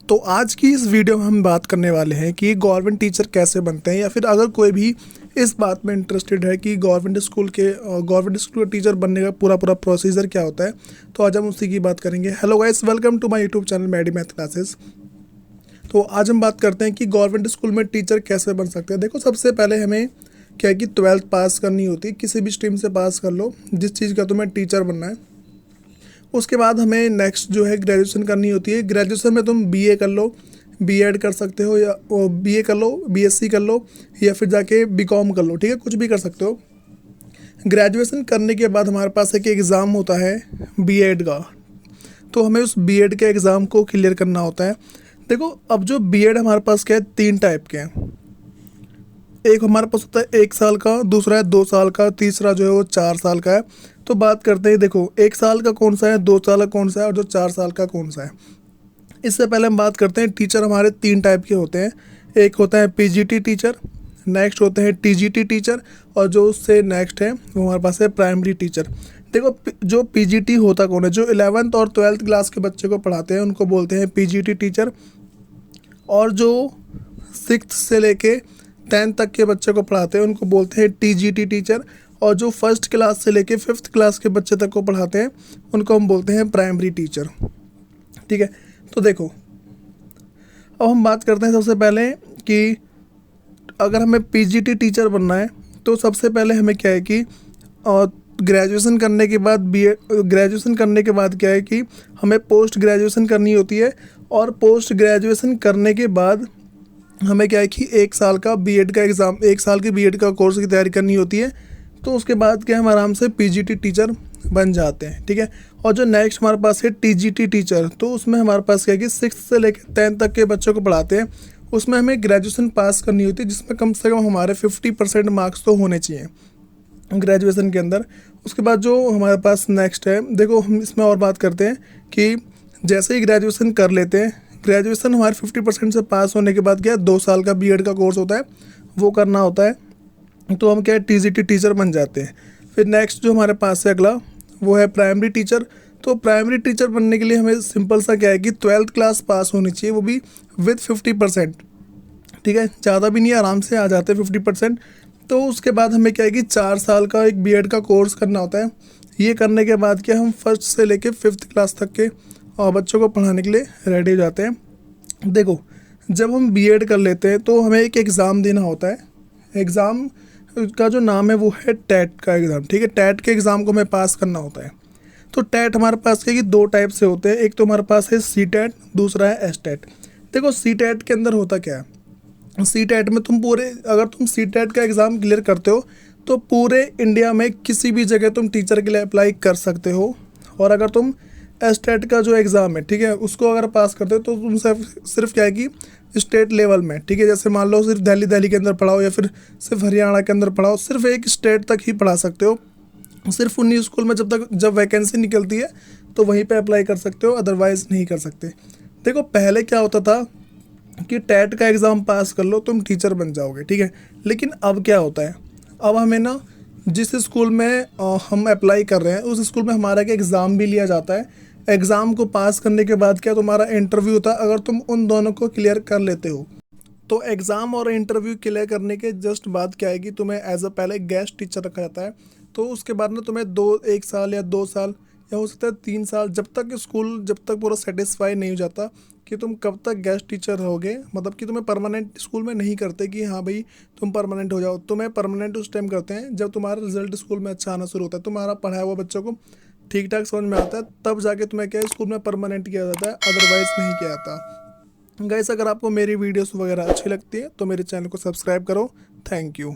तो आज की इस वीडियो में हम बात करने वाले हैं कि गवर्नमेंट टीचर कैसे बनते हैं, या फिर अगर कोई भी इस बात में इंटरेस्टेड है कि गवर्नमेंट स्कूल के टीचर बनने का पूरा प्रोसीजर क्या होता है, तो आज हम उसी की बात करेंगे। Hello guys, welcome to my YouTube channel Maddy math classes. तो आज हम बात करते हैं कि गवर्नमेंट स्कूल में टीचर कैसे बन सकते हैं। देखो, सबसे पहले हमें क्या है कि 12th पास करनी होती है, किसी भी स्ट्रीम से पास कर लो जिस चीज़ का तुम्हें टीचर बनना है। उसके बाद हमें नेक्स्ट जो है ग्रेजुएशन करनी होती है। ग्रेजुएशन में तुम बीए कर लो, बीएड कर सकते हो, या बीए कर लो, बीएससी कर लो, या फिर जाके बीकॉम कर लो, ठीक है, कुछ भी कर सकते हो। ग्रेजुएशन करने के बाद हमारे पास एक एग्ज़ाम होता है बीएड का, तो हमें उस बीएड के एग्ज़ाम को क्लियर करना होता है। देखो, अब जो बीएड हमारे पास क्या है, 3 टाइप के हैं। एक हमारे पास होता है 1 साल का, दूसरा है 2 साल का, तीसरा जो है वो 4 साल का है। तो बात करते हैं, देखो 1 साल का कौन सा है, 2 साल का कौन सा है और जो 4 साल का कौन सा है। इससे पहले हम बात करते हैं, टीचर हमारे 3 टाइप के होते हैं। एक होता है पीजीटी टीचर, नेक्स्ट होते हैं टीजीटी टीचर, और जो उससे नेक्स्ट है वो हमारे पास है प्राइमरी टीचर। देखो, जो पीजीटी होता कौन है, जो 11th और 12th क्लास के बच्चे को पढ़ाते हैं उनको बोलते हैं पीजीटी टीचर, और जो 6th से लेके 10th तक के बच्चे को पढ़ाते हैं उनको बोलते हैं टीजीटी टीचर, और जो 1st क्लास से लेके 5th क्लास के बच्चे तक को पढ़ाते हैं उनको हम बोलते हैं प्राइमरी टीचर, ठीक है। तो देखो, अब हम बात करते हैं सबसे पहले कि अगर हमें पीजीटी टीचर बनना है तो सबसे पहले हमें क्या है कि ग्रेजुएशन करने के बाद ग्रेजुएशन करने के बाद क्या है कि हमें पोस्ट ग्रेजुएशन करनी होती है, और पोस्ट ग्रेजुएशन करने के बाद हमें क्या है कि 1 साल का बीएड का एग्ज़ाम, 1 साल की बीएड का कोर्स की तैयारी करनी होती है। तो उसके बाद क्या हम आराम से पीजीटी टीचर बन जाते हैं, ठीक है। और जो नेक्स्ट हमारे पास है टीजीटी टीचर, तो उसमें हमारे पास क्या है कि 6th से लेकर 10th तक के बच्चों को पढ़ाते हैं। उसमें हमें ग्रेजुएशन पास करनी होती है, जिसमें कम से कम हमारे 50% मार्क्स तो होने चाहिए ग्रेजुएशन के अंदर। उसके बाद जो हमारे पास नेक्स्ट है, देखो हम इसमें और बात करते हैं कि जैसे ही ग्रेजुएशन कर लेते हैं, ग्रेजुएशन हमारे 50% से पास होने के बाद क्या है, 2 साल का बीएड का कोर्स होता है, वो करना होता है। तो हम क्या है, टीजीटी टीचर बन जाते हैं। फिर नेक्स्ट जो हमारे पास है अगला, वो है प्राइमरी टीचर। तो प्राइमरी टीचर बनने के लिए हमें सिंपल सा क्या है कि 12th क्लास पास होनी चाहिए, वो भी विद 50%, ठीक है, ज़्यादा भी नहीं, आराम से आ जाते हैं 50%। तो उसके बाद हमें क्या है कि 4 साल का एक बीएड का कोर्स करना होता है। ये करने के बाद क्या हम 1st से लेके 5th क्लास तक के बच्चों को पढ़ाने के लिए रेडी हो जाते हैं। देखो, जब हम बीएड कर लेते हैं तो हमें एक एग्ज़ाम देना होता है। एग्ज़ाम का जो नाम है वो है टेट का एग्ज़ाम, ठीक है। टेट के एग्ज़ाम को हमें पास करना होता है। तो टेट हमारे पास क्या है कि 2 टाइप से होते हैं। एक तो हमारे पास है सी टेट, दूसरा है एस टेट। देखो, सी टेट के अंदर होता क्या है, सी टेट में अगर तुम सी टेट का एग्ज़ाम क्लियर करते हो तो पूरे इंडिया में किसी भी जगह तुम टीचर के लिए अप्लाई कर सकते हो। और अगर तुम एस टेट का जो एग्ज़ाम है, ठीक है, उसको अगर पास करते हो तो तुम सिर्फ क्या है कि स्टेट लेवल में, ठीक है, जैसे मान लो सिर्फ दिल्ली के अंदर पढ़ाओ, या फिर सिर्फ हरियाणा के अंदर पढ़ाओ, सिर्फ एक स्टेट तक ही पढ़ा सकते हो। सिर्फ उन्हीं स्कूल में जब वैकेंसी निकलती है तो वहीं पे अप्लाई कर सकते हो, अदरवाइज़ नहीं कर सकते। देखो, पहले क्या होता था कि टेट का एग्ज़ाम पास कर लो तुम टीचर बन जाओगे, ठीक है। लेकिन अब क्या होता है, अब हमें ना जिस स्कूल में हम अप्लाई कर रहे हैं उस स्कूल में हमारा एक एग्ज़ाम भी लिया जाता है। एग्ज़ाम को पास करने के बाद क्या तुम्हारा इंटरव्यू होता है। अगर तुम उन दोनों को क्लियर कर लेते हो तो एग्ज़ाम और इंटरव्यू क्लियर करने के जस्ट बाद क्या है कि तुम्हें एज अ पहले गेस्ट टीचर रखा जाता है। तो उसके बाद ना तुम्हें 1 साल या 2 साल या हो सकता है 3 साल, जब तक पूरा सेटिस्फाई नहीं हो जाता कि तुम कब तक गेस्ट टीचर रहोगे, मतलब कि तुम्हें परमानेंट स्कूल में नहीं करते कि हाँ भाई तुम परमानेंट हो जाओ। तुम्हें परमानेंट उस टाइम करते हैं जब तुम्हारा रिजल्ट स्कूल में अच्छा आना शुरू होता है, तुम्हारा पढ़ाया हुआ बच्चों को ठीक ठाक समझ में आता है, तब जाके तुम्हें क्या स्कूल में परमानेंट किया जाता है, अदरवाइज़ नहीं किया जाता। गाइस, अगर आपको मेरी वीडियोस वगैरह अच्छी लगती है तो मेरे चैनल को सब्सक्राइब करो। Thank you.